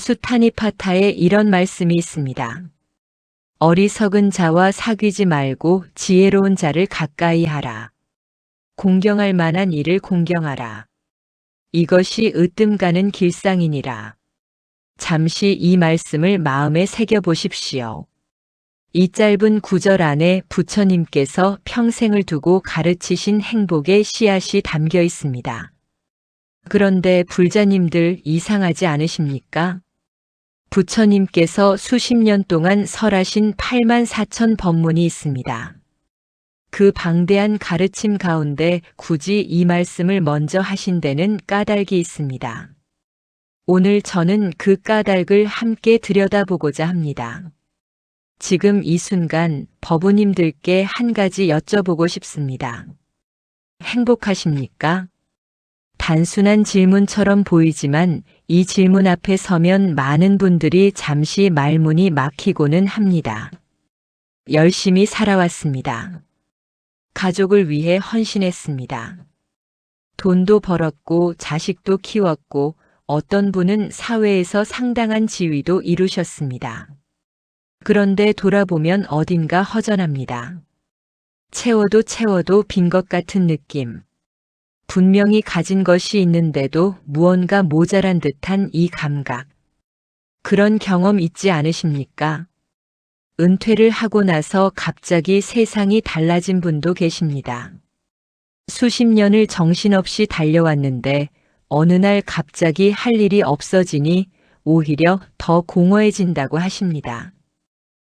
수타니파타에 이런 말씀이 있습니다. 어리석은 자와 사귀지 말고 지혜로운 자를 가까이 하라. 공경할 만한 이를 공경하라. 이것이 으뜸 가는 길상이니라. 잠시 이 말씀을 마음에 새겨 보십시오. 이 짧은 구절 안에 부처님께서 평생을 두고 가르치신 행복의 씨앗이 담겨 있습니다. 그런데 불자님들 이상하지 않으십니까? 부처님께서 수십 년 동안 설하신 8만 4천 법문이 있습니다. 그 방대한 가르침 가운데 굳이 이 말씀을 먼저 하신 데는 까닭이 있습니다. 오늘 저는 그 까닭을 함께 들여다보고자 합니다. 지금 이 순간 법우님들께 한 가지 여쭤보고 싶습니다. 행복하십니까? 단순한 질문처럼 보이지만 이 질문 앞에 서면 많은 분들이 잠시 말문이 막히고는 합니다. 열심히 살아왔습니다. 가족을 위해 헌신했습니다. 돈도 벌었고 자식도 키웠고 어떤 분은 사회에서 상당한 지위도 이루셨습니다. 그런데 돌아보면 어딘가 허전합니다. 채워도 빈 것 같은 느낌. 분명히 가진 것이 있는데도 무언가 모자란 듯한 이 감각. 그런 경험 있지 않으십니까? 은퇴를 하고 나서 갑자기 세상이 달라진 분도 계십니다. 수십 년을 정신없이 달려왔는데 어느 날 갑자기 할 일이 없어지니 오히려 더 공허해진다고 하십니다.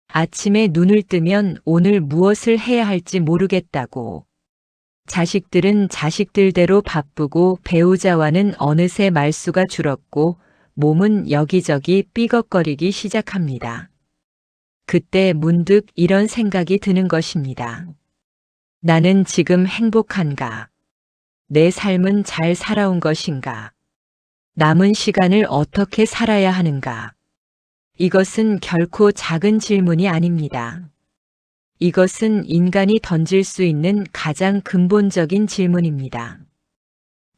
아침에 눈을 뜨면 오늘 무엇을 해야 할지 모르겠다고. 자식들은 자식들대로 바쁘고 배우자와는 어느새 말수가 줄었고 몸은 여기저기 삐걱거리기 시작합니다. 그때 문득 이런 생각이 드는 것입니다. 나는 지금 행복한가? 내 삶은 잘 살아온 것인가? 남은 시간을 어떻게 살아야 하는가? 이것은 결코 작은 질문이 아닙니다. 이것은 인간이 던질 수 있는 가장 근본적인 질문입니다.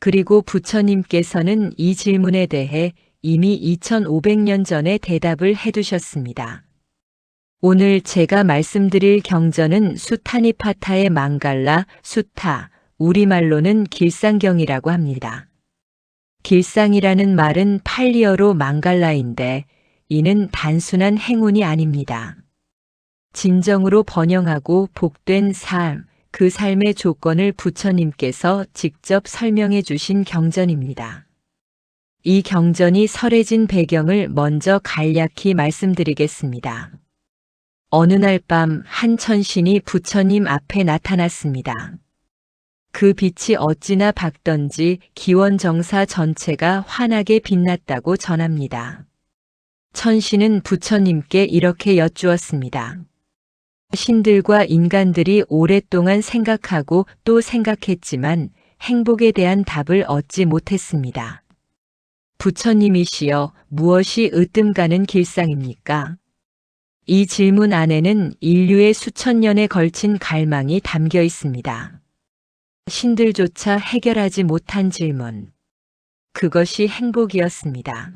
그리고 부처님께서는 이 질문에 대해 이미 2500년 전에 대답을 해두셨습니다. 오늘 제가 말씀드릴 경전은 수타니파타의 망갈라, 수타, 우리말로는 길상경이라고 합니다. 길상이라는 말은 팔리어로 망갈라인데 이는 단순한 행운이 아닙니다. 진정으로 번영하고 복된 삶, 그 삶의 조건을 부처님께서 직접 설명해 주신 경전입니다. 이 경전이 설해진 배경을 먼저 간략히 말씀드리겠습니다. 어느 날 밤 한 천신이 부처님 앞에 나타났습니다. 그 빛이 어찌나 밝던지 기원정사 전체가 환하게 빛났다고 전합니다. 천신은 부처님께 이렇게 여쭈었습니다. 신들과 인간들이 오랫동안 생각하고 또 생각했지만 행복에 대한 답을 얻지 못했습니다. 부처님이시여, 무엇이 으뜸 가는 길상입니까? 이 질문 안에는 인류의 수천 년에 걸친 갈망이 담겨 있습니다. 신들조차 해결하지 못한 질문. 그것이 행복이었습니다.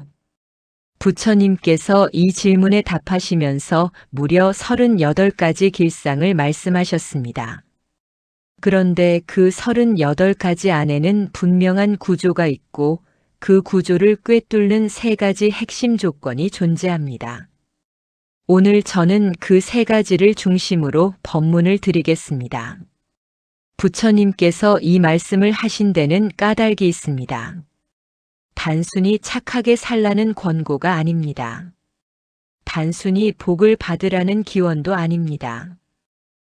부처님께서 이 질문에 답하시면서 무려 38가지 길상을 말씀하셨습니다. 그런데 그 38가지 안에는 분명한 구조가 있고 그 구조를 꿰뚫는 3가지 핵심 조건이 존재합니다. 오늘 저는 그 3가지를 중심으로 법문을 드리겠습니다. 부처님께서 이 말씀을 하신 데는 까닭이 있습니다. 단순히 착하게 살라는 권고가 아닙니다. 단순히 복을 받으라는 기원도 아닙니다.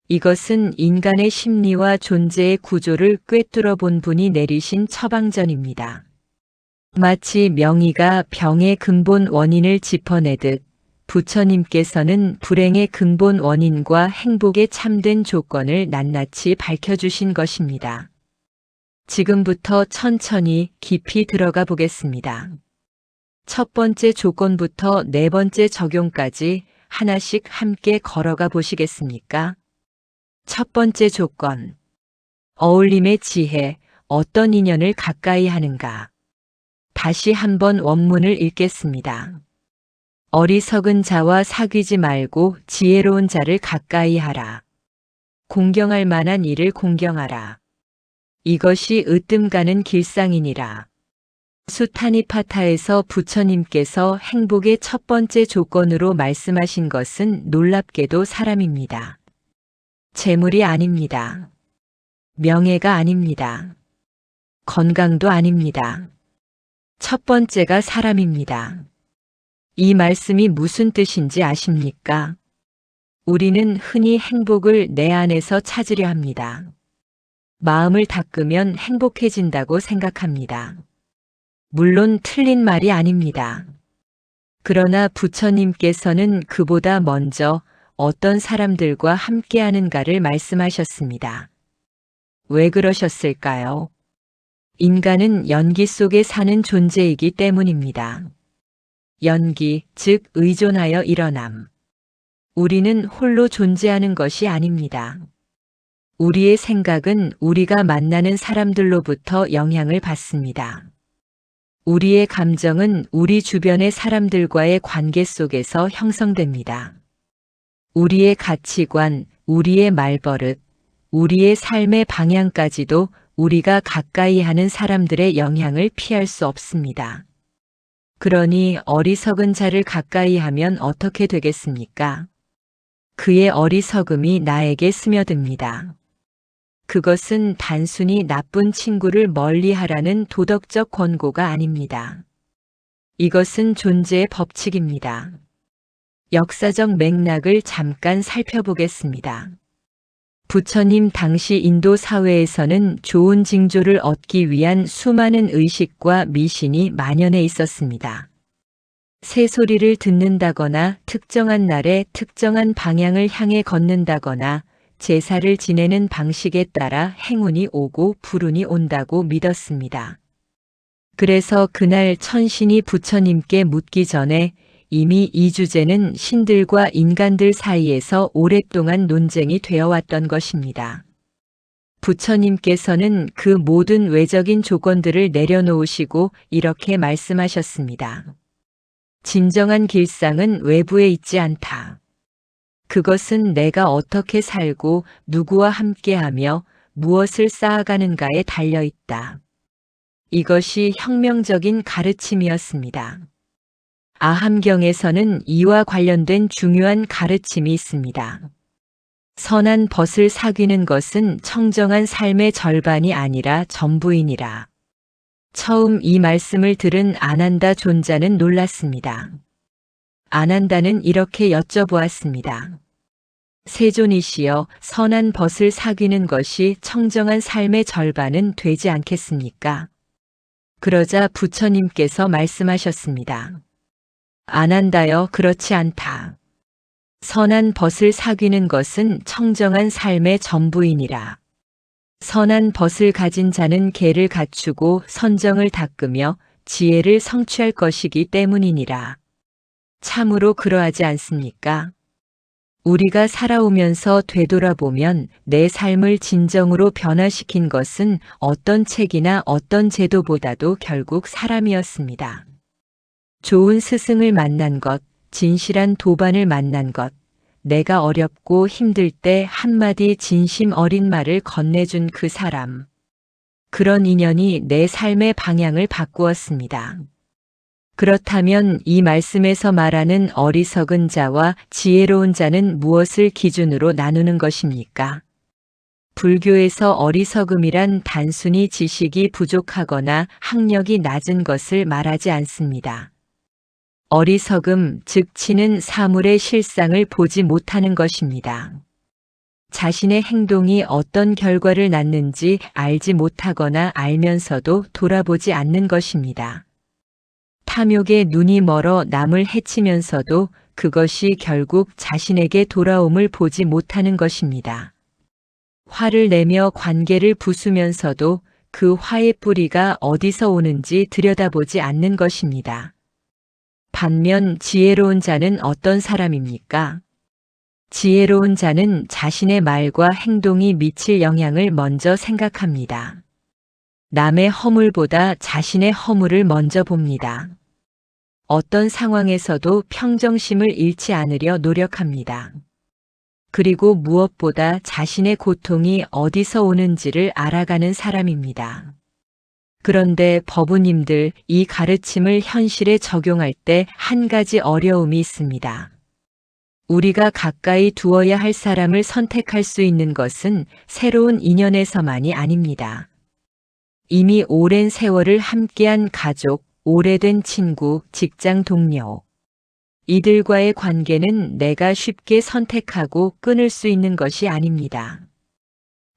이것은 인간의 심리와 존재의 구조를 꿰뚫어 본 분이 내리신 처방전입니다. 마치 명의가 병의 근본 원인을 짚어내듯 부처님께서는 불행의 근본 원인과 행복의 참된 조건을 낱낱이 밝혀주신 것입니다. 지금부터 천천히 깊이 들어가 보겠습니다. 첫 번째 조건부터 4번째 적용까지 하나씩 함께 걸어가 보시겠습니까? 첫 번째 조건. 어울림의 지혜, 어떤 인연을 가까이 하는가. 다시 한번 원문을 읽겠습니다. 어리석은 자와 사귀지 말고 지혜로운 자를 가까이 하라. 공경할 만한 이를 공경하라. 이것이 으뜸 가는 길상이니라. 수타니파타에서 부처님께서 행복의 첫 번째 조건으로 말씀하신 것은 놀랍게도 사람입니다. 재물이 아닙니다. 명예가 아닙니다. 건강도 아닙니다. 첫 번째가 사람입니다. 이 말씀이 무슨 뜻인지 아십니까? 우리는 흔히 행복을 내 안에서 찾으려 합니다. 마음을 닦으면 행복해진다고 생각합니다. 물론 틀린 말이 아닙니다. 그러나 부처님께서는 그보다 먼저 어떤 사람들과 함께하는가를 말씀하셨습니다. 왜 그러셨을까요? 인간은 연기 속에 사는 존재이기 때문입니다. 연기, 즉 의존하여 일어남. 우리는 홀로 존재하는 것이 아닙니다. 우리의 생각은 우리가 만나는 사람들로부터 영향을 받습니다. 우리의 감정은 우리 주변의 사람들과의 관계 속에서 형성됩니다. 우리의 가치관, 우리의 말버릇, 우리의 삶의 방향까지도 우리가 가까이 하는 사람들의 영향을 피할 수 없습니다. 그러니 어리석은 자를 가까이 하면 어떻게 되겠습니까? 그의 어리석음이 나에게 스며듭니다. 그것은 단순히 나쁜 친구를 멀리하라는 도덕적 권고가 아닙니다. 이것은 존재의 법칙입니다. 역사적 맥락을 잠깐 살펴보겠습니다. 부처님 당시 인도 사회에서는 좋은 징조를 얻기 위한 수많은 의식과 미신이 만연해 있었습니다. 새소리를 듣는다거나 특정한 날에 특정한 방향을 향해 걷는다거나 제사를 지내는 방식에 따라 행운이 오고 불운이 온다고 믿었습니다. 그래서 그날 천신이 부처님께 묻기 전에 이미 이 주제는 신들과 인간들 사이에서 오랫동안 논쟁이 되어 왔던 것입니다. 부처님께서는 그 모든 외적인 조건들을 내려놓으시고 이렇게 말씀하셨습니다. 진정한 길상은 외부에 있지 않다. 그것은 내가 어떻게 살고 누구와 함께하며 무엇을 쌓아가는가에 달려있다. 이것이 혁명적인 가르침이었습니다. 아함경에서는 이와 관련된 중요한 가르침이 있습니다. 선한 벗을 사귀는 것은 청정한 삶의 절반이 아니라 전부이니라. 처음 이 말씀을 들은 아난다 존자는 놀랐습니다. 아난다는 이렇게 여쭤보았습니다. 세존이시여, 선한 벗을 사귀는 것이 청정한 삶의 절반은 되지 않겠습니까? 그러자 부처님께서 말씀하셨습니다. 아난다여, 그렇지 않다. 선한 벗을 사귀는 것은 청정한 삶의 전부이니라. 선한 벗을 가진 자는 계를 갖추고 선정을 닦으며 지혜를 성취할 것이기 때문이니라. 참으로 그러하지 않습니까? 우리가 살아오면서 되돌아보면 내 삶을 진정으로 변화시킨 것은 어떤 책이나 어떤 제도보다도 결국 사람이었습니다. 좋은 스승을 만난 것, 진실한 도반을 만난 것, 내가 어렵고 힘들 때 한마디 진심 어린 말을 건네준 그 사람. 그런 인연이 내 삶의 방향을 바꾸었습니다. 그렇다면 이 말씀에서 말하는 어리석은 자와 지혜로운 자는 무엇을 기준으로 나누는 것입니까? 불교에서 어리석음이란 단순히 지식이 부족하거나 학력이 낮은 것을 말하지 않습니다. 어리석음, 즉 치는 사물의 실상을 보지 못하는 것입니다. 자신의 행동이 어떤 결과를 낳는지 알지 못하거나 알면서도 돌아보지 않는 것입니다. 탐욕에 눈이 멀어 남을 해치면서도 그것이 결국 자신에게 돌아옴을 보지 못하는 것입니다. 화를 내며 관계를 부수면서도 그 화의 뿌리가 어디서 오는지 들여다보지 않는 것입니다. 반면 지혜로운 자는 어떤 사람입니까? 지혜로운 자는 자신의 말과 행동이 미칠 영향을 먼저 생각합니다. 남의 허물보다 자신의 허물을 먼저 봅니다. 어떤 상황에서도 평정심을 잃지 않으려 노력합니다. 그리고 무엇보다 자신의 고통이 어디서 오는지를 알아가는 사람입니다. 그런데 법우님들, 이 가르침을 현실에 적용할 때 한 가지 어려움이 있습니다. 우리가 가까이 두어야 할 사람을 선택할 수 있는 것은 새로운 인연에서만이 아닙니다. 이미 오랜 세월을 함께한 가족, 오래된 친구, 직장 동료. 이들과의 관계는 내가 쉽게 선택하고 끊을 수 있는 것이 아닙니다.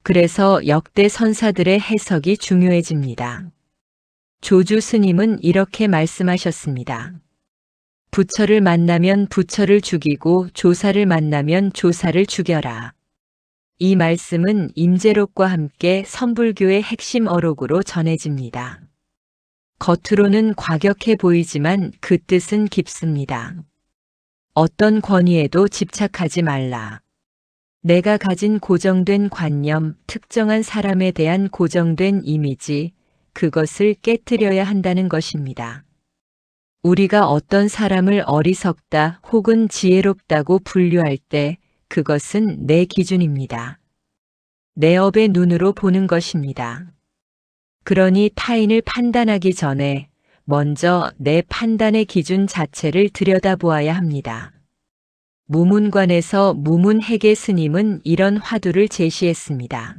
그래서 역대 선사들의 해석이 중요해집니다. 조주 스님은 이렇게 말씀하셨습니다. 부처를 만나면 부처를 죽이고 조사를 만나면 조사를 죽여라. 이 말씀은 임재록과 함께 선불교의 핵심 어록으로 전해집니다. 겉으로는 과격해 보이지만 그 뜻은 깊습니다. 어떤 권위에도 집착하지 말라. 내가 가진 고정된 관념, 특정한 사람에 대한 고정된 이미지, 그것을 깨뜨려야 한다는 것입니다. 우리가 어떤 사람을 어리석다 혹은 지혜롭다고 분류할 때 그것은 내 기준입니다. 내 업의 눈으로 보는 것입니다. 그러니 타인을 판단하기 전에 먼저 내 판단의 기준 자체를 들여다보아야 합니다. 무문관에서 무문해계 스님은 이런 화두를 제시했습니다.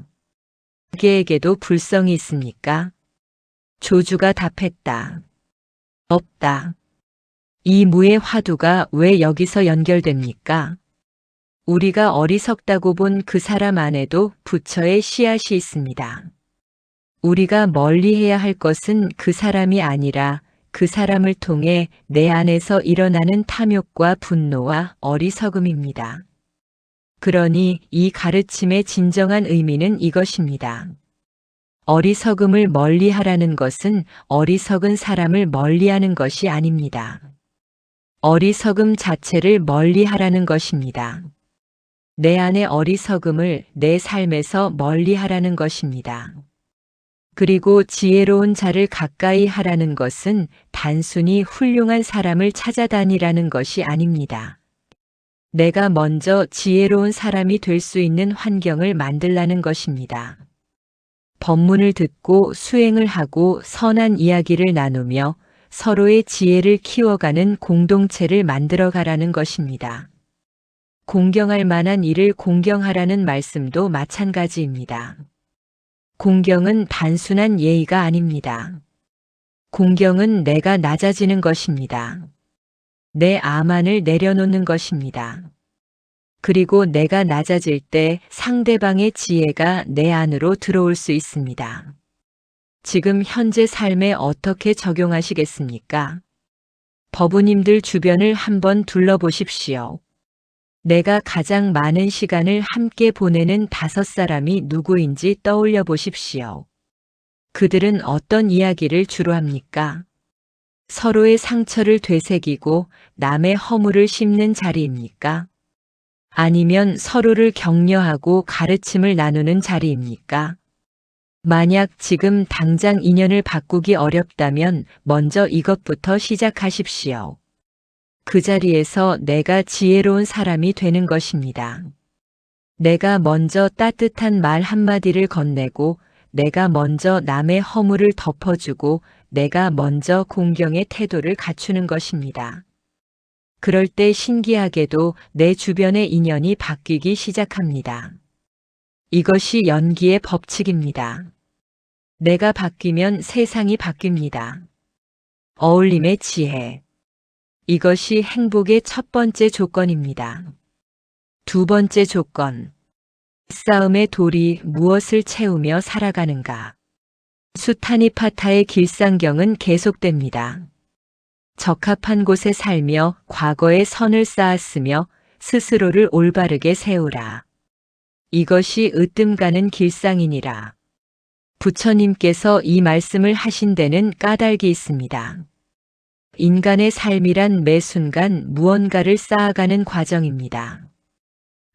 해계에게도 불성이 있습니까? 조주가 답했다. 없다. 이 무의 화두가 왜 여기서 연결됩니까? 우리가 어리석다고 본 그 사람 안에도 부처의 씨앗이 있습니다. 우리가 멀리해야 할 것은 그 사람이 아니라 그 사람을 통해 내 안에서 일어나는 탐욕과 분노와 어리석음입니다. 그러니 이 가르침의 진정한 의미는 이것입니다. 어리석음을 멀리하라는 것은 어리석은 사람을 멀리하는 것이 아닙니다. 어리석음 자체를 멀리하라는 것입니다. 내 안의 어리석음을 내 삶에서 멀리하라는 것입니다. 그리고 지혜로운 자를 가까이 하라는 것은 단순히 훌륭한 사람을 찾아다니라는 것이 아닙니다. 내가 먼저 지혜로운 사람이 될 수 있는 환경을 만들라는 것입니다. 법문을 듣고 수행을 하고 선한 이야기를 나누며 서로의 지혜를 키워가는 공동체를 만들어가라는 것입니다. 공경할 만한 일을 공경하라는 말씀도 마찬가지입니다. 공경은 단순한 예의가 아닙니다. 공경은 내가 낮아지는 것입니다. 내 암안을 내려놓는 것입니다. 그리고 내가 낮아질 때 상대방의 지혜가 내 안으로 들어올 수 있습니다. 지금 현재 삶에 어떻게 적용하시겠습니까? 법우님들 주변을 한번 둘러보십시오. 내가 가장 많은 시간을 함께 보내는 5사람이 누구인지 떠올려 보십시오. 그들은 어떤 이야기를 주로 합니까? 서로의 상처를 되새기고 남의 허물을 씹는 자리입니까? 아니면 서로를 격려하고 가르침을 나누는 자리입니까? 만약 지금 당장 인연을 바꾸기 어렵다면 먼저 이것부터 시작하십시오. 그 자리에서 내가 지혜로운 사람이 되는 것입니다. 내가 먼저 따뜻한 말 한마디를 건네고 내가 먼저 남의 허물을 덮어주고 내가 먼저 공경의 태도를 갖추는 것입니다. 그럴 때 신기하게도 내 주변의 인연이 바뀌기 시작합니다. 이것이 연기의 법칙입니다. 내가 바뀌면 세상이 바뀝니다. 어울림의 지혜. 이것이 행복의 첫 번째 조건입니다. 두 번째 조건. 싸움의 돌이 무엇을 채우며 살아가는가. 수타니파타의 길상경은 계속됩니다. 적합한 곳에 살며 과거의 선을 쌓았으며 스스로를 올바르게 세우라. 이것이 으뜸 가는 길상이니라. 부처님께서 이 말씀을 하신 데는 까닭이 있습니다. 인간의 삶이란 매 순간 무언가를 쌓아가는 과정입니다.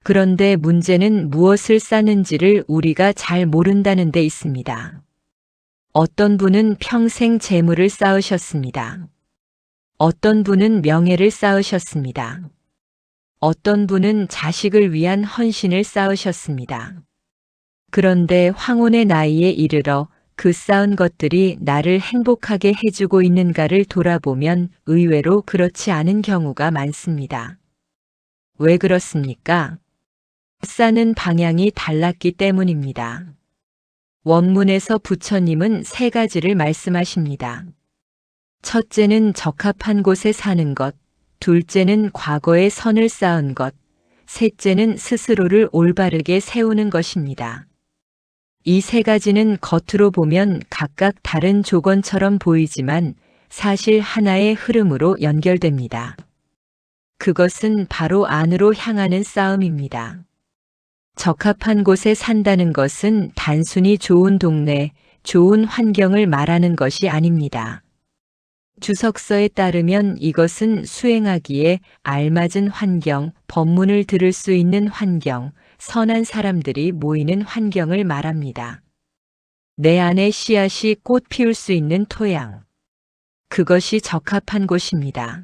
그런데 문제는 무엇을 쌓는지를 우리가 잘 모른다는 데 있습니다. 어떤 분은 평생 재물을 쌓으셨습니다. 어떤 분은 명예를 쌓으셨습니다. 어떤 분은 자식을 위한 헌신을 쌓으셨습니다. 그런데 황혼의 나이에 이르러 그 쌓은 것들이 나를 행복하게 해주고 있는가를 돌아보면 의외로 그렇지 않은 경우가 많습니다. 왜 그렇습니까? 쌓는 방향이 달랐기 때문입니다. 원문에서 부처님은 세 가지를 말씀하십니다. 첫째는 적합한 곳에 사는 것, 둘째는 과거에 선을 쌓은 것, 셋째는 스스로를 올바르게 세우는 것입니다. 이 세 가지는 겉으로 보면 각각 다른 조건처럼 보이지만 사실 하나의 흐름으로 연결됩니다. 그것은 바로 안으로 향하는 싸움입니다. 적합한 곳에 산다는 것은 단순히 좋은 동네, 좋은 환경을 말하는 것이 아닙니다. 주석서에 따르면 이것은 수행하기에 알맞은 환경, 법문을 들을 수 있는 환경, 선한 사람들이 모이는 환경을 말합니다. 내 안에 씨앗이 꽃 피울 수 있는 토양. 그것이 적합한 곳입니다.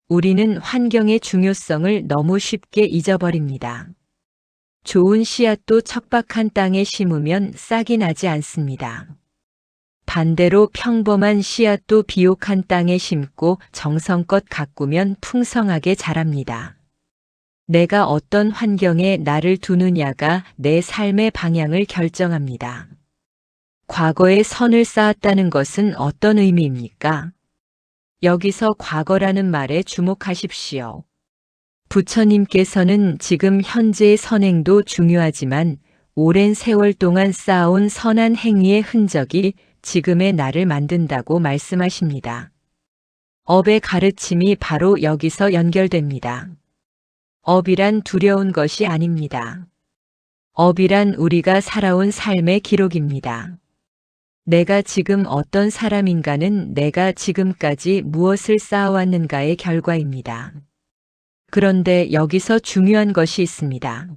우리는 환경의 중요성을 너무 쉽게 잊어버립니다. 좋은 씨앗도 척박한 땅에 심으면 싹이 나지 않습니다. 반대로 평범한 씨앗도 비옥한 땅에 심고 정성껏 가꾸면 풍성하게 자랍니다. 내가 어떤 환경에 나를 두느냐가 내 삶의 방향을 결정합니다. 과거에 선을 쌓았다는 것은 어떤 의미입니까? 여기서 과거라는 말에 주목하십시오. 부처님께서는 지금 현재의 선행도 중요하지만 오랜 세월 동안 쌓아온 선한 행위의 흔적이 지금의 나를 만든다고 말씀하십니다. 업의 가르침이 바로 여기서 연결됩니다. 업이란 두려운 것이 아닙니다. 업이란 우리가 살아온 삶의 기록입니다. 내가 지금 어떤 사람인가는 내가 지금까지 무엇을 쌓아왔는가의 결과입니다. 그런데 여기서 중요한 것이 있습니다.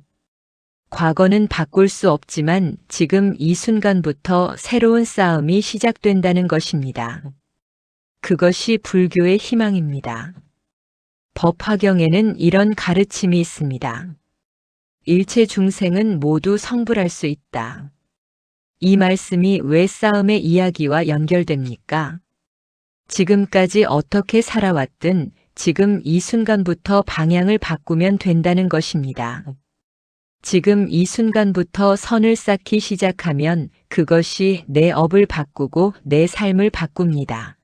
과거는 바꿀 수 없지만 지금 이 순간부터 새로운 싸움이 시작된다는 것입니다. 그것이 불교의 희망입니다. 법화경에는 이런 가르침이 있습니다. 일체 중생은 모두 성불할 수 있다. 이 말씀이 왜 싸움의 이야기와 연결됩니까? 지금까지 어떻게 살아왔든 지금 이 순간부터 방향을 바꾸면 된다는 것입니다. 지금 이 순간부터 선을 쌓기 시작하면 그것이 내 업을 바꾸고 내 삶을 바꿉니다.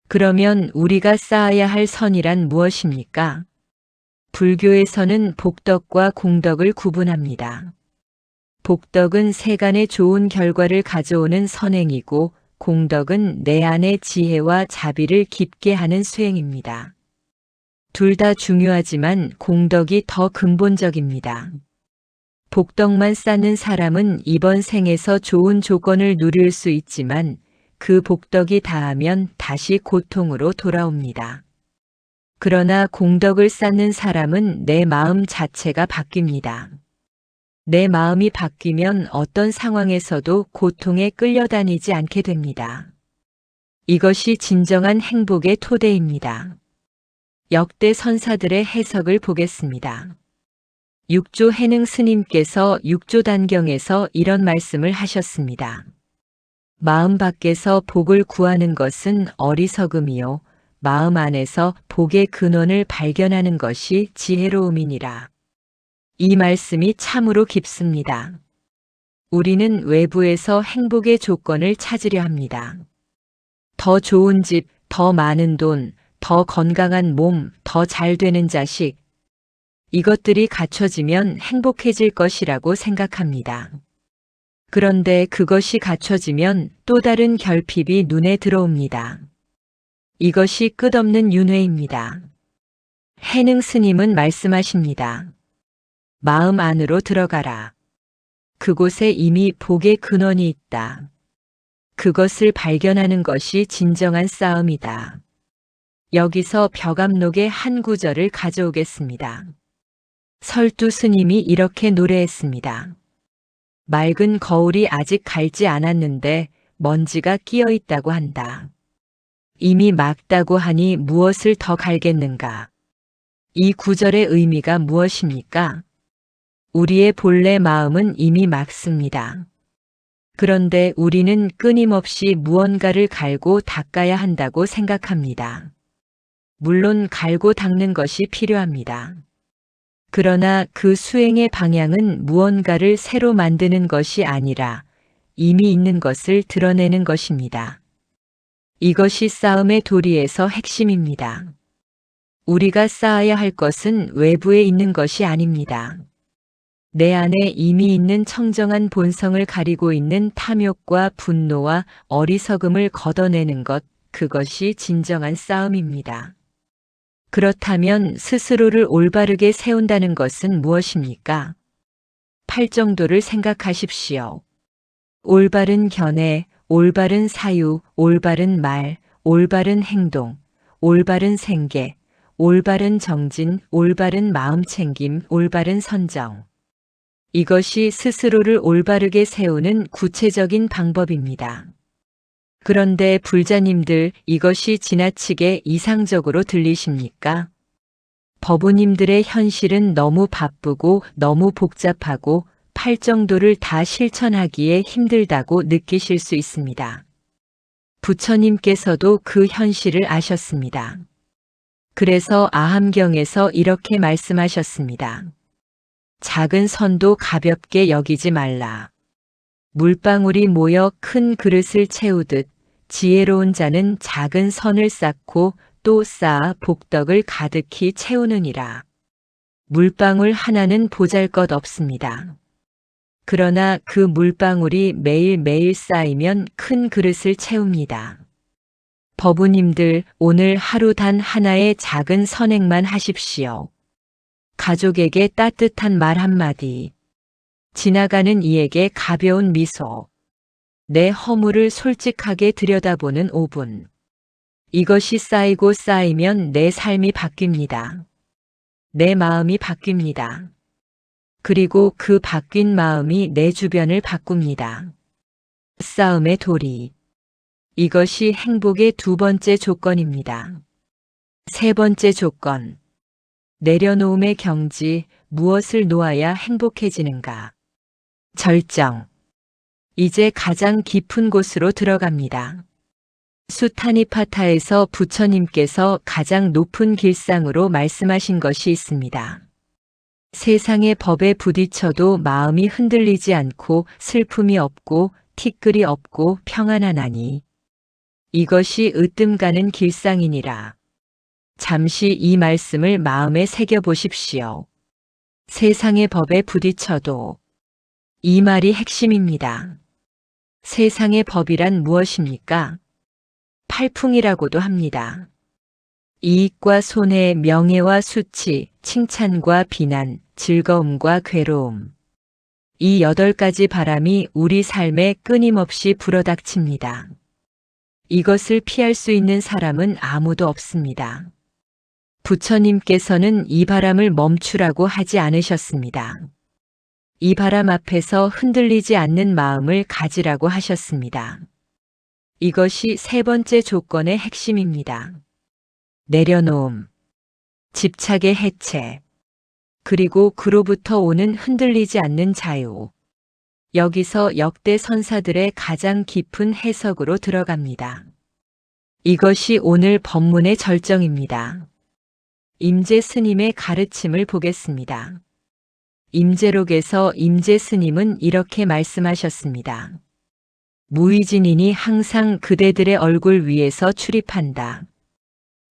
그러면 우리가 쌓아야 할 선이란 무엇입니까? 불교에서는 복덕과 공덕을 구분합니다. 복덕은 세간에 좋은 결과를 가져오는 선행이고 공덕은 내 안의 지혜와 자비를 깊게 하는 수행입니다. 둘 다 중요하지만 공덕이 더 근본적입니다. 복덕만 쌓는 사람은 이번 생에서 좋은 조건을 누릴 수 있지만 그 복덕이 다하면 다시 고통으로 돌아옵니다. 그러나 공덕을 쌓는 사람은 내 마음 자체가 바뀝니다. 내 마음이 바뀌면 어떤 상황에서도 고통에 끌려다니지 않게 됩니다. 이것이 진정한 행복의 토대입니다. 역대 선사들의 해석을 보겠습니다. 육조 해능 스님께서 육조단경에서 이런 말씀을 하셨습니다. 마음 밖에서 복을 구하는 것은 어리석음이요 마음 안에서 복의 근원을 발견하는 것이 지혜로움이니라. 이 말씀이 참으로 깊습니다. 우리는 외부에서 행복의 조건을 찾으려 합니다. 더 좋은 집, 더 많은 돈, 더 건강한 몸, 더 잘 되는 자식, 이것들이 갖춰지면 행복해질 것이라고 생각합니다. 그런데 그것이 갖춰지면 또 다른 결핍이 눈에 들어옵니다. 이것이 끝없는 윤회입니다. 해능 스님은 말씀하십니다. 마음 안으로 들어가라. 그곳에 이미 복의 근원이 있다. 그것을 발견하는 것이 진정한 싸움이다. 여기서 벽암록의 한 구절을 가져오겠습니다. 설두 스님이 이렇게 노래했습니다. 맑은 거울이 아직 갈지 않았는데 먼지가 끼어 있다고 한다. 이미 막다고 하니 무엇을 더 갈겠는가? 이 구절의 의미가 무엇입니까? 우리의 본래 마음은 이미 막습니다. 그런데 우리는 끊임없이 무언가를 갈고 닦아야 한다고 생각합니다. 물론 갈고 닦는 것이 필요합니다. 그러나 그 수행의 방향은 무언가를 새로 만드는 것이 아니라 이미 있는 것을 드러내는 것입니다. 이것이 싸움의 도리에서 핵심입니다. 우리가 쌓아야 할 것은 외부에 있는 것이 아닙니다. 내 안에 이미 있는 청정한 본성을 가리고 있는 탐욕과 분노와 어리석음을 걷어내는 것, 그것이 진정한 싸움입니다. 그렇다면 스스로를 올바르게 세운다는 것은 무엇입니까? 팔정도를 생각하십시오. 올바른 견해, 올바른 사유, 올바른 말, 올바른 행동, 올바른 생계, 올바른 정진, 올바른 마음챙김, 올바른 선정. 이것이 스스로를 올바르게 세우는 구체적인 방법입니다. 그런데 불자님들, 이것이 지나치게 이상적으로 들리십니까? 법우님들의 현실은 너무 바쁘고 너무 복잡하고 팔정도를 다 실천하기에 힘들다고 느끼실 수 있습니다. 부처님께서도 그 현실을 아셨습니다. 그래서 아함경에서 이렇게 말씀하셨습니다. 작은 선도 가볍게 여기지 말라. 물방울이 모여 큰 그릇을 채우듯 지혜로운 자는 작은 선을 쌓고 또 쌓아 복덕을 가득히 채우느니라. 물방울 하나는 보잘것없습니다. 그러나 그 물방울이 매일매일 쌓이면 큰 그릇을 채웁니다. 법우님들, 오늘 하루 단 하나의 작은 선행만 하십시오. 가족에게 따뜻한 말 한마디, 지나가는 이에게 가벼운 미소, 내 허물을 솔직하게 들여다보는 5분. 이것이 쌓이고 쌓이면 내 삶이 바뀝니다. 내 마음이 바뀝니다. 그리고 그 바뀐 마음이 내 주변을 바꿉니다. 싸움의 도리. 이것이 행복의 두 번째 조건입니다. 세 번째 조건. 내려놓음의 경지, 무엇을 놓아야 행복해지는가? 절정. 이제 가장 깊은 곳으로 들어갑니다. 수타니파타에서 부처님께서 가장 높은 길상으로 말씀하신 것이 있습니다. 세상의 법에 부딪혀도 마음이 흔들리지 않고 슬픔이 없고 티끌이 없고 평안하나니 이것이 으뜸 가는 길상이니라. 잠시 이 말씀을 마음에 새겨 보십시오. 세상의 법에 부딪혀도 이 말이 핵심입니다. 세상의 법이란 무엇입니까? 팔풍이라고도 합니다. 이익과 손해, 명예와 수치, 칭찬과 비난, 즐거움과 괴로움. 이 8가지 바람이 우리 삶에 끊임없이 불어닥칩니다. 이것을 피할 수 있는 사람은 아무도 없습니다. 부처님께서는 이 바람을 멈추라고 하지 않으셨습니다. 이 바람 앞에서 흔들리지 않는 마음을 가지라고 하셨습니다. 이것이 세 번째 조건의 핵심입니다. 내려놓음, 집착의 해체, 그리고 그로부터 오는 흔들리지 않는 자유. 여기서 역대 선사들의 가장 깊은 해석으로 들어갑니다. 이것이 오늘 법문의 절정입니다. 임재 스님의 가르침을 보겠습니다. 임재록에서 임재 스님은 이렇게 말씀하셨습니다. 무의진인이 항상 그대들의 얼굴 위에서 출입한다.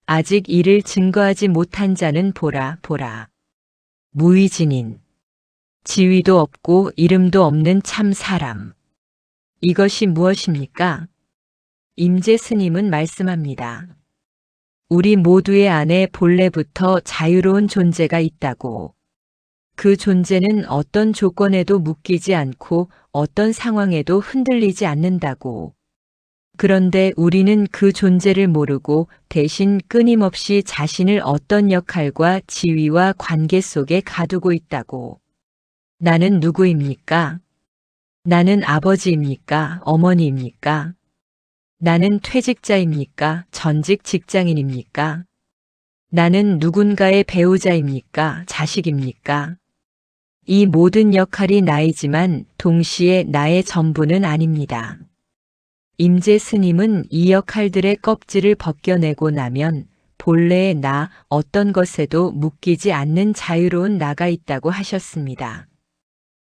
아직 이를 증거하지 못한 자는 보라, 보라. 무의진인. 지위도 없고 이름도 없는 참 사람. 이것이 무엇입니까? 임재 스님은 말씀합니다. 우리 모두의 안에 본래부터 자유로운 존재가 있다고. 그 존재는 어떤 조건에도 묶이지 않고 어떤 상황에도 흔들리지 않는다고. 그런데 우리는 그 존재를 모르고 대신 끊임없이 자신을 어떤 역할과 지위와 관계 속에 가두고 있다고. 나는 누구입니까? 나는 아버지입니까? 어머니입니까? 나는 퇴직자입니까? 전직 직장인입니까? 나는 누군가의 배우자입니까? 자식입니까? 이 모든 역할이 나이지만 동시에 나의 전부는 아닙니다. 임재 스님은 이 역할들의 껍질을 벗겨내고 나면 본래의 나 어떤 것에도 묶이지 않는 자유로운 나가 있다고 하셨습니다.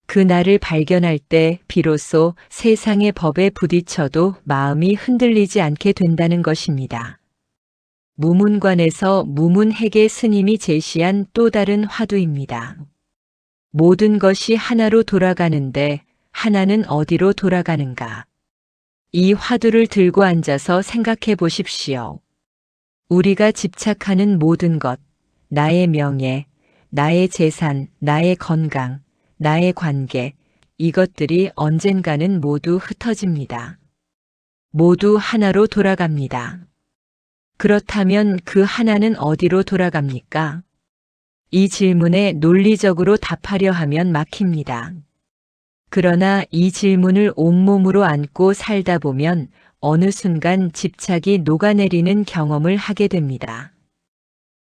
그 나를 발견할 때 비로소 세상의 법에 부딪혀도 마음이 흔들리지 않게 된다는 것입니다. 무문관에서 무문해계 스님이 제시한 또 다른 화두입니다. 모든 것이 하나로 돌아가는데 하나는 어디로 돌아가는가? 이 화두를 들고 앉아서 생각해 보십시오. 우리가 집착하는 모든 것, 나의 명예, 나의 재산, 나의 건강, 나의 관계, 이것들이 언젠가는 모두 흩어집니다. 모두 하나로 돌아갑니다. 그렇다면 그 하나는 어디로 돌아갑니까? 이 질문에 논리적으로 답하려 하면 막힙니다. 그러나 이 질문을 온몸으로 안고 살다 보면 어느 순간 집착이 녹아내리는 경험을 하게 됩니다.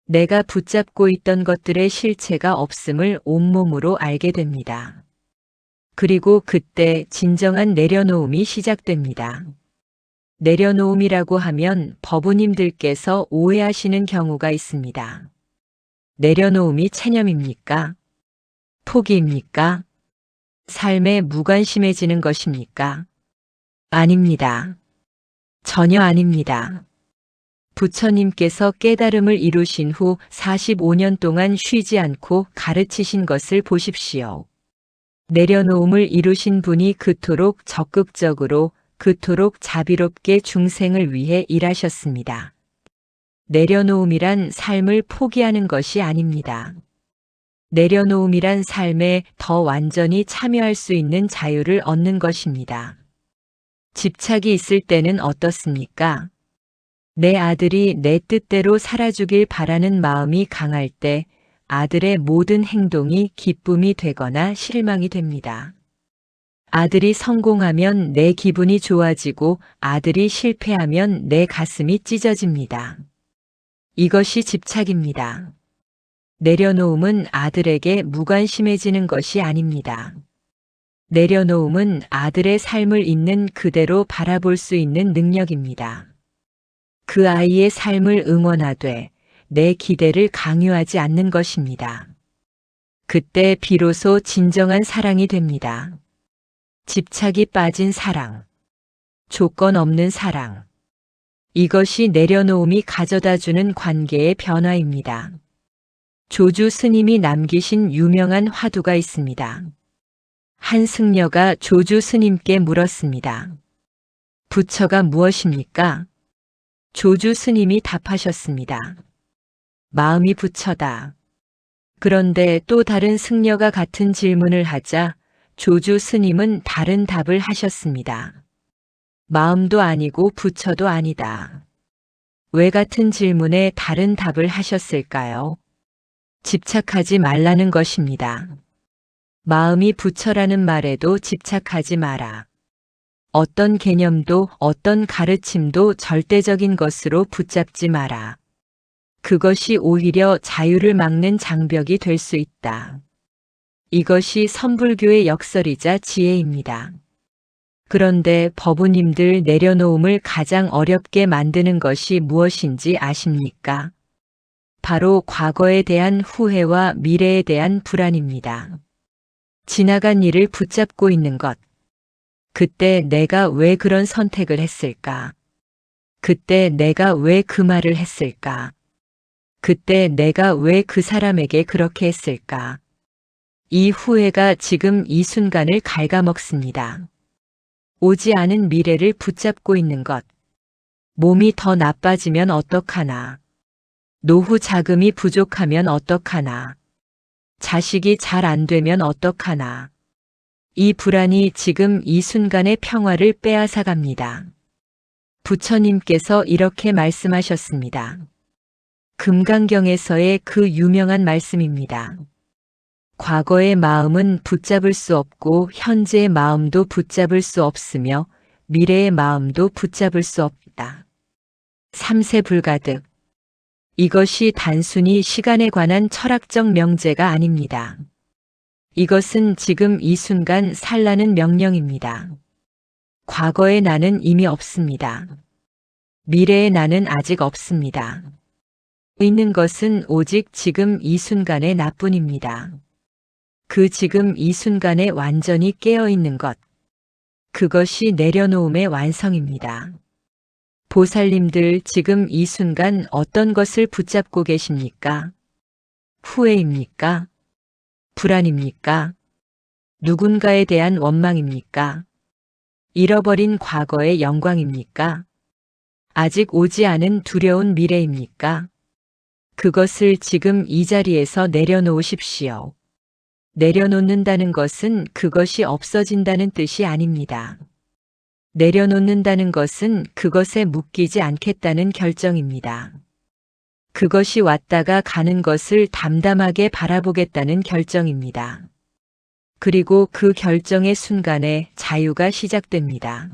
내가 붙잡고 있던 것들의 실체가 없음을 온몸으로 알게 됩니다. 그리고 그때 진정한 내려놓음이 시작됩니다. 내려놓음이라고 하면 법우님들께서 오해하시는 경우가 있습니다. 내려놓음이 체념입니까? 포기입니까? 삶에 무관심해지는 것입니까? 아닙니다. 전혀 아닙니다. 부처님께서 깨달음을 이루신 후 45년 동안 쉬지 않고 가르치신 것을 보십시오. 내려놓음을 이루신 분이 그토록 적극적으로, 그토록 자비롭게 중생을 위해 일하셨습니다. 내려놓음이란 삶을 포기하는 것이 아닙니다. 내려놓음이란 삶에 더 완전히 참여할 수 있는 자유를 얻는 것입니다. 집착이 있을 때는 어떻습니까? 내 아들이 내 뜻대로 살아주길 바라는 마음이 강할 때 아들의 모든 행동이 기쁨이 되거나 실망이 됩니다. 아들이 성공하면 내 기분이 좋아지고 아들이 실패하면 내 가슴이 찢어집니다. 이것이 집착입니다. 내려놓음은 아들에게 무관심해지는 것이 아닙니다. 내려놓음은 아들의 삶을 있는 그대로 바라볼 수 있는 능력입니다. 그 아이의 삶을 응원하되 내 기대를 강요하지 않는 것입니다. 그때 비로소 진정한 사랑이 됩니다. 집착이 빠진 사랑, 조건 없는 사랑. 이것이 내려놓음이 가져다주는 관계의 변화입니다. 조주 스님이 남기신 유명한 화두가 있습니다. 한 승려가 조주 스님께 물었습니다. 부처가 무엇입니까? 조주 스님이 답하셨습니다. 마음이 부처다. 그런데 또 다른 승려가 같은 질문을 하자 조주 스님은 다른 답을 하셨습니다. 마음도 아니고 부처도 아니다. 왜 같은 질문에 다른 답을 하셨을까요? 집착하지 말라는 것입니다. 마음이 부처라는 말에도 집착하지 마라. 어떤 개념도 어떤 가르침도 절대적인 것으로 붙잡지 마라. 그것이 오히려 자유를 막는 장벽이 될 수 있다. 이것이 선불교의 역설이자 지혜입니다. 그런데 법우님들 내려놓음을 가장 어렵게 만드는 것이 무엇인지 아십니까? 바로 과거에 대한 후회와 미래에 대한 불안입니다. 지나간 일을 붙잡고 있는 것. 그때 내가 왜 그런 선택을 했을까? 그때 내가 왜 그 말을 했을까? 그때 내가 왜 그 사람에게 그렇게 했을까? 이 후회가 지금 이 순간을 갉아먹습니다. 오지 않은 미래를 붙잡고 있는 것. 몸이 더 나빠지면 어떡하나? 노후 자금이 부족하면 어떡하나? 자식이 잘 안 되면 어떡하나? 이 불안이 지금 이 순간의 평화를 빼앗아 갑니다. 부처님께서 이렇게 말씀하셨습니다. 금강경에서의 그 유명한 말씀입니다. 과거의 마음은 붙잡을 수 없고 현재의 마음도 붙잡을 수 없으며 미래의 마음도 붙잡을 수 없다. 3세 불가득. 이것이 단순히 시간에 관한 철학적 명제가 아닙니다. 이것은 지금 이 순간 살라는 명령입니다. 과거의 나는 이미 없습니다. 미래의 나는 아직 없습니다. 있는 것은 오직 지금 이 순간의 나뿐입니다. 그 지금 이 순간에 완전히 깨어 있는 것. 그것이 내려놓음의 완성입니다. 보살님들 지금 이 순간 어떤 것을 붙잡고 계십니까? 후회입니까? 불안입니까? 누군가에 대한 원망입니까? 잃어버린 과거의 영광입니까? 아직 오지 않은 두려운 미래입니까? 그것을 지금 이 자리에서 내려놓으십시오. 내려놓는다는 것은 그것이 없어진다는 뜻이 아닙니다. 내려놓는다는 것은 그것에 묶이지 않겠다는 결정입니다. 그것이 왔다가 가는 것을 담담하게 바라보겠다는 결정입니다. 그리고 그 결정의 순간에 자유가 시작됩니다.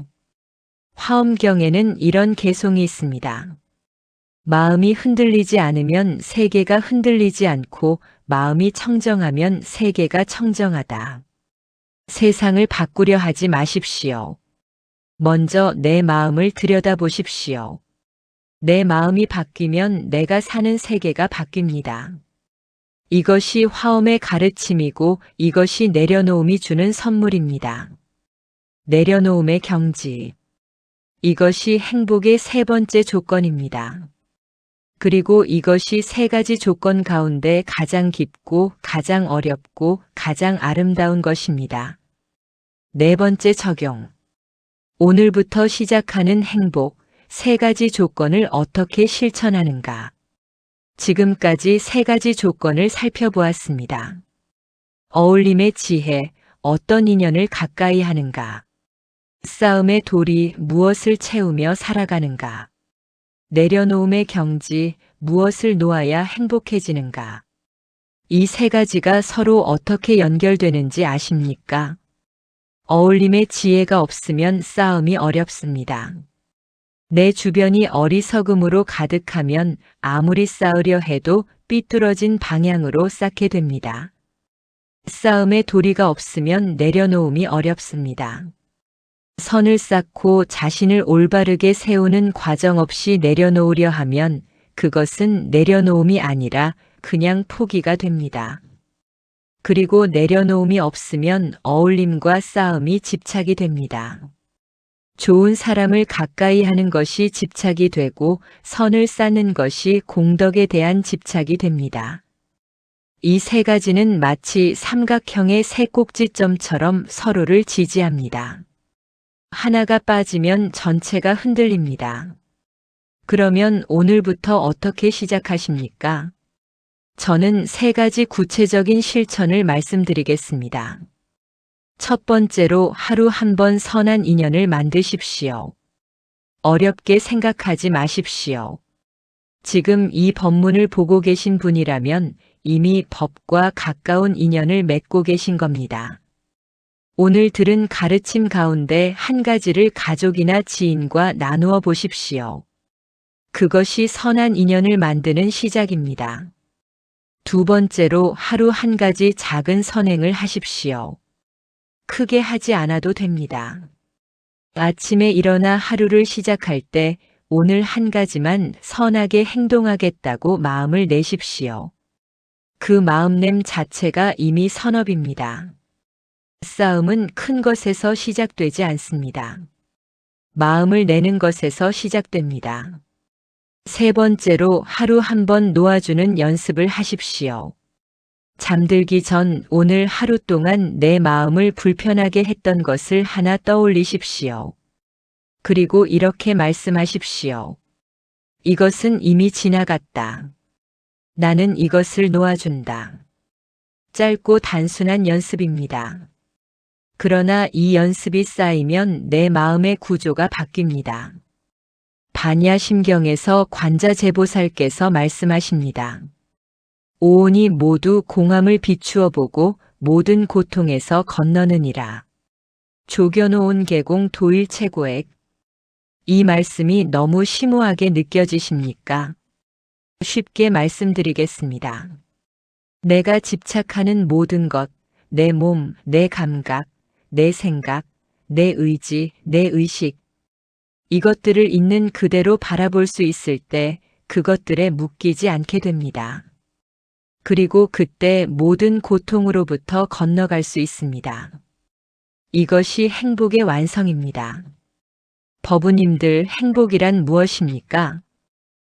화엄경에는 이런 개송이 있습니다. 마음이 흔들리지 않으면 세계가 흔들리지 않고 마음이 청정하면 세계가 청정하다. 세상을 바꾸려 하지 마십시오. 먼저 내 마음을 들여다보십시오. 내 마음이 바뀌면 내가 사는 세계가 바뀝니다. 이것이 화엄의 가르침이고 이것이 내려놓음이 주는 선물입니다. 내려놓음의 경지. 이것이 행복의 세 번째 조건입니다. 그리고 이것이 세 가지 조건 가운데 가장 깊고 가장 어렵고 가장 아름다운 것입니다. 네 번째 적용. 오늘부터 시작하는 행복, 세 가지 조건을 어떻게 실천하는가. 지금까지 세 가지 조건을 살펴보았습니다. 어울림의 지혜, 어떤 인연을 가까이 하는가. 싸움의 도리, 무엇을 채우며 살아가는가. 내려놓음의 경지, 무엇을 놓아야 행복해지는가. 이 세 가지가 서로 어떻게 연결되는지 아십니까? 어울림의 지혜가 없으면 싸움이 어렵습니다. 내 주변이 어리석음으로 가득하면 아무리 싸우려 해도 삐뚤어진 방향으로 쌓게 됩니다. 싸움의 도리가 없으면 내려놓음이 어렵습니다. 선을 쌓고 자신을 올바르게 세우는 과정 없이 내려놓으려 하면 그것은 내려놓음이 아니라 그냥 포기가 됩니다. 그리고 내려놓음이 없으면 어울림과 싸움이 집착이 됩니다. 좋은 사람을 가까이 하는 것이 집착이 되고 선을 쌓는 것이 공덕에 대한 집착이 됩니다. 이 세 가지는 마치 삼각형의 세 꼭지점처럼 서로를 지지합니다. 하나가 빠지면 전체가 흔들립니다. 그러면 오늘부터 어떻게 시작하십니까? 저는 세 가지 구체적인 실천을 말씀드리겠습니다. 첫 번째로 하루 한 번 선한 인연을 만드십시오. 어렵게 생각하지 마십시오. 지금 이 법문을 보고 계신 분이라면 이미 법과 가까운 인연을 맺고 계신 겁니다. 오늘 들은 가르침 가운데 한 가지를 가족이나 지인과 나누어 보십시오. 그것이 선한 인연을 만드는 시작입니다. 두 번째로 하루 한 가지 작은 선행을 하십시오. 크게 하지 않아도 됩니다. 아침에 일어나 하루를 시작할 때 오늘 한 가지만 선하게 행동하겠다고 마음을 내십시오. 그 마음냄 자체가 이미 선업입니다. 싸움은 큰 것에서 시작되지 않습니다. 마음을 내는 것에서 시작됩니다. 세 번째로 하루 한 번 놓아주는 연습을 하십시오. 잠들기 전 오늘 하루 동안 내 마음을 불편하게 했던 것을 하나 떠올리십시오. 그리고 이렇게 말씀하십시오. 이것은 이미 지나갔다. 나는 이것을 놓아준다. 짧고 단순한 연습입니다. 그러나 이 연습이 쌓이면 내 마음의 구조가 바뀝니다. 반야심경에서 관자재보살께서 말씀하십니다. 오온이 모두 공함을 비추어 보고 모든 고통에서 건너느니라. 조겨놓은 계공 도일 최고액. 이 말씀이 너무 심오하게 느껴지십니까? 쉽게 말씀드리겠습니다. 내가 집착하는 모든 것, 내 몸, 내 감각, 내 생각, 내 의지, 내 의식, 이것들을 있는 그대로 바라볼 수 있을 때 그것들에 묶이지 않게 됩니다. 그리고 그때 모든 고통으로부터 건너갈 수 있습니다. 이것이 행복의 완성입니다. 법우님들, 행복이란 무엇입니까?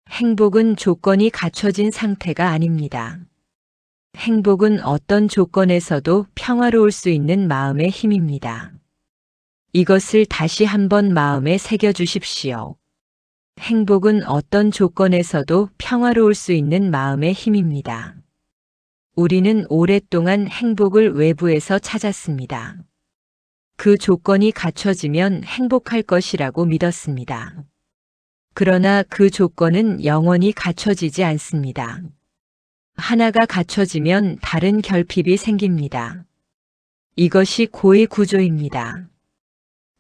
행복은 조건이 갖춰진 상태가 아닙니다. 행복은 어떤 조건에서도 평화로울 수 있는 마음의 힘입니다. 이것을 다시 한번 마음에 새겨주십시오. 행복은 어떤 조건에서도 평화로울 수 있는 마음의 힘입니다. 우리는 오랫동안 행복을 외부에서 찾았습니다. 그 조건이 갖춰지면 행복할 것이라고 믿었습니다. 그러나 그 조건은 영원히 갖춰지지 않습니다. 하나가 갖춰지면 다른 결핍이 생깁니다. 이것이 고의 구조입니다.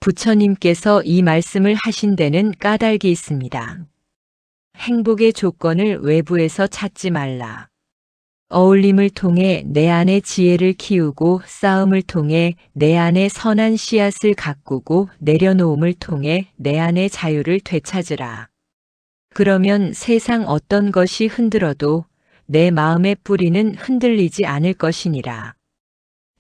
부처님께서 이 말씀을 하신 데는 까닭이 있습니다. 행복의 조건을 외부에서 찾지 말라. 어울림을 통해 내 안의 지혜를 키우고 싸움을 통해 내 안에 선한 씨앗을 가꾸고 내려놓음을 통해 내 안의 자유를 되찾으라. 그러면 세상 어떤 것이 흔들어도 내 마음의 뿌리는 흔들리지 않을 것이니라.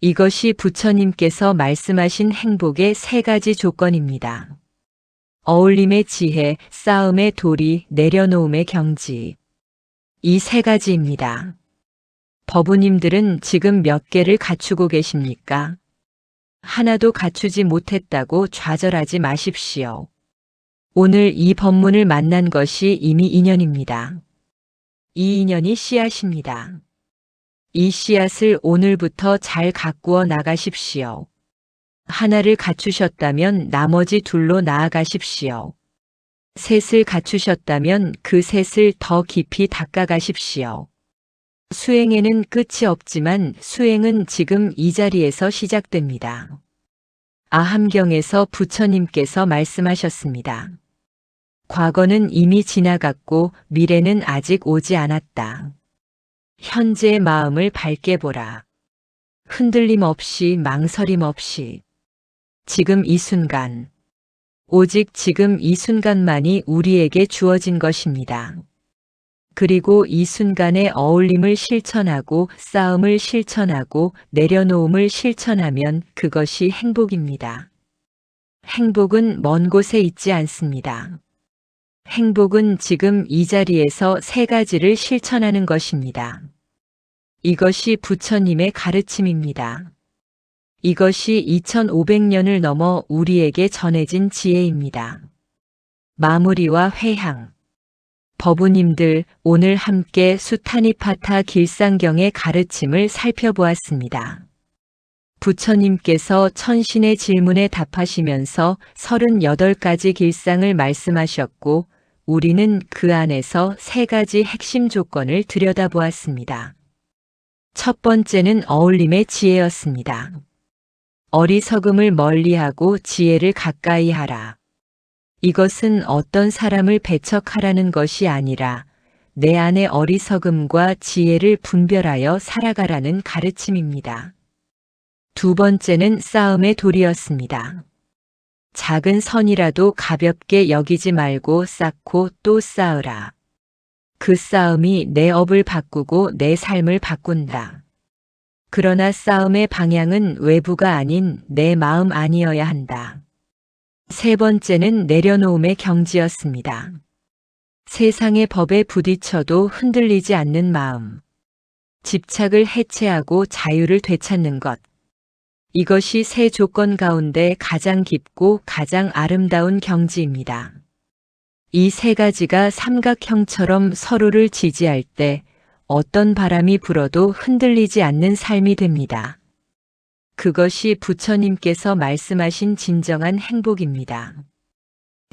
이것이 부처님께서 말씀하신 행복의 세 가지 조건입니다. 어울림의 지혜, 싸움의 도리, 내려놓음의 경지. 이 세 가지입니다. 법우님들은 지금 몇 개를 갖추고 계십니까? 하나도 갖추지 못했다고 좌절하지 마십시오. 오늘 이 법문을 만난 것이 이미 인연입니다. 이 인연이 씨앗입니다. 이 씨앗을 오늘부터 잘 가꾸어 나가십시오. 하나를 갖추셨다면 나머지 둘로 나아가십시오. 셋을 갖추셨다면 그 셋을 더 깊이 닦아가십시오. 수행에는 끝이 없지만 수행은 지금 이 자리에서 시작됩니다. 아함경에서 부처님께서 말씀하셨습니다. 과거는 이미 지나갔고 미래는 아직 오지 않았다. 현재의 마음을 밝게 보라. 흔들림 없이 망설임 없이 지금 이 순간, 오직 지금 이 순간만이 우리에게 주어진 것입니다. 그리고 이 순간의 어울림을 실천하고 싸움을 실천하고 내려놓음을 실천하면 그것이 행복입니다. 행복은 먼 곳에 있지 않습니다. 행복은 지금 이 자리에서 세 가지를 실천하는 것입니다. 이것이 부처님의 가르침입니다. 이것이 2500년을 넘어 우리에게 전해진 지혜입니다. 마무리와 회향. 법우님들, 오늘 함께 수타니파타 길상경의 가르침을 살펴보았습니다. 부처님께서 천신의 질문에 답하시면서 38가지 길상을 말씀하셨고 우리는 그 안에서 세 가지 핵심 조건을 들여다보았습니다. 첫 번째는 어울림의 지혜였습니다. 어리석음을 멀리하고 지혜를 가까이 하라. 이것은 어떤 사람을 배척하라는 것이 아니라 내 안의 어리석음과 지혜를 분별하여 살아가라는 가르침입니다. 두 번째는 싸움의 도리였습니다. 작은 선이라도 가볍게 여기지 말고 쌓고 또 쌓으라. 그 싸움이 내 업을 바꾸고 내 삶을 바꾼다. 그러나 싸움의 방향은 외부가 아닌 내 마음 안이어야 한다. 세 번째는 내려놓음의 경지였습니다. 세상의 법에 부딪혀도 흔들리지 않는 마음. 집착을 해체하고 자유를 되찾는 것. 이것이 세 조건 가운데 가장 깊고 가장 아름다운 경지입니다. 이 세 가지가 삼각형처럼 서로를 지지할 때 어떤 바람이 불어도 흔들리지 않는 삶이 됩니다. 그것이 부처님께서 말씀하신 진정한 행복입니다.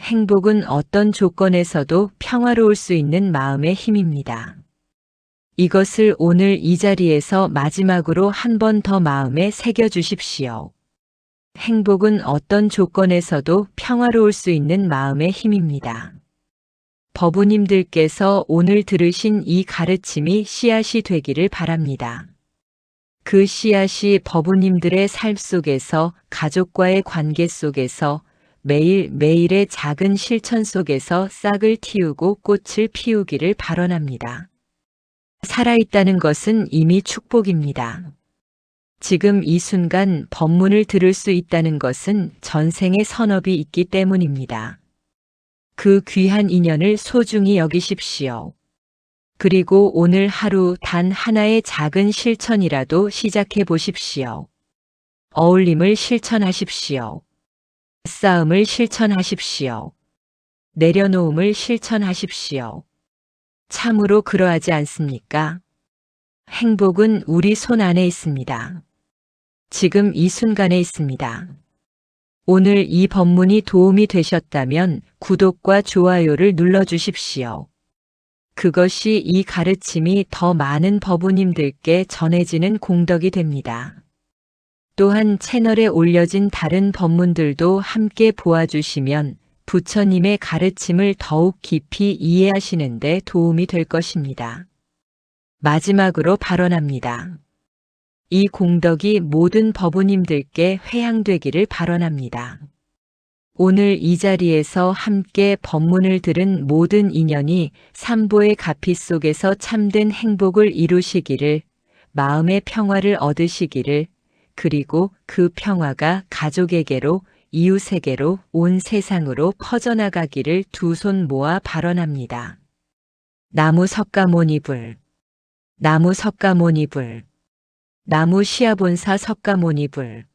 행복은 어떤 조건에서도 평화로울 수 있는 마음의 힘입니다. 이것을 오늘 이 자리에서 마지막으로 한 번 더 마음에 새겨주십시오. 행복은 어떤 조건에서도 평화로울 수 있는 마음의 힘입니다. 법우님들께서 오늘 들으신 이 가르침이 씨앗이 되기를 바랍니다. 그 씨앗이 법우님들의 삶 속에서, 가족과의 관계 속에서, 매일매일의 작은 실천 속에서 싹을 틔우고 꽃을 피우기를 발언합니다. 살아있다는 것은 이미 축복입니다. 지금 이 순간 법문을 들을 수 있다는 것은 전생의 선업이 있기 때문입니다. 그 귀한 인연을 소중히 여기십시오. 그리고 오늘 하루 단 하나의 작은 실천이라도 시작해 보십시오. 어울림을 실천하십시오. 싸움을 실천하십시오. 내려놓음을 실천하십시오. 참으로 그러하지 않습니까? 행복은 우리 손 안에 있습니다. 지금 이 순간에 있습니다. 오늘 이 법문이 도움이 되셨다면 구독과 좋아요를 눌러주십시오. 그것이 이 가르침이 더 많은 법우님들께 전해지는 공덕이 됩니다. 또한 채널에 올려진 다른 법문들도 함께 보아주시면 부처님의 가르침을 더욱 깊이 이해하시는 데 도움이 될 것입니다. 마지막으로 발언합니다. 이 공덕이 모든 법우님들께 회향되기를 발언합니다. 오늘 이 자리에서 함께 법문을 들은 모든 인연이 삼보의 가피 속에서 참된 행복을 이루시기를, 마음의 평화를 얻으시기를, 그리고 그 평화가 가족에게로, 이웃에게로, 온 세상으로 퍼져나가기를 두 손 모아 발언합니다. 나무 석가모니불, 나무 석가모니불, 나무 시아본사 석가모니불.